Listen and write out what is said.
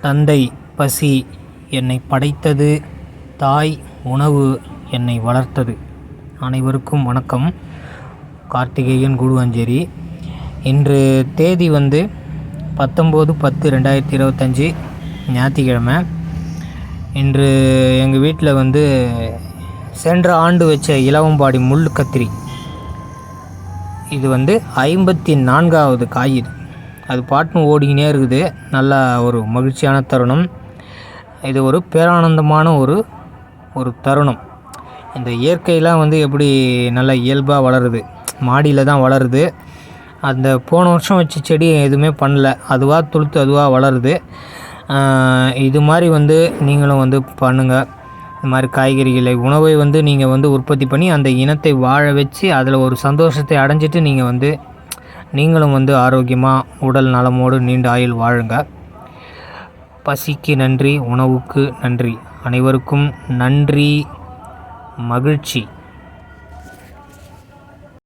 தந்தை பசி என்னை படைத்தது, தாய் உணவு என்னை வளர்த்தது. அனைவருக்கும் வணக்கம். கார்த்திகேயன் கூடுவாஞ்சேரி. இன்று தேதி 19/10/2025 ஞாயிற்றுக்கிழமை. இன்று எங்கள் வீட்டில் சென்ற ஆண்டு வச்ச இலவம்பாடி முள் கத்திரி, இது 54வது காய். அது பாட்டுன்னு ஓடிக்கினே இருக்குது. நல்ல ஒரு மகிழ்ச்சியான தருணம். இது ஒரு பேரானந்தமான ஒரு தருணம். இந்த இயற்கையெலாம் எப்படி நல்லா இயல்பாக வளருது, மாடியில் தான் வளருது. அந்த போன வருஷம் வச்ச செடி எதுவுமே பண்ணல, அதுவாக துளுத்து அதுவாக வளருது. இது மாதிரி நீங்களும் பண்ணுங்கள். இந்த மாதிரி காய்கறிகளை உணவை நீங்கள் உற்பத்தி பண்ணி அந்த இனத்தை வாழ வச்சு அதில் ஒரு சந்தோஷத்தை அடைஞ்சிட்டு நீங்களும் ஆரோக்கியமாக உடல் நலமோடு நீண்ட ஆயுள் வாழுங்க. பசிக்கு நன்றி, உணவுக்கு நன்றி. அனைவருக்கும் நன்றி, மகிழ்ச்சி.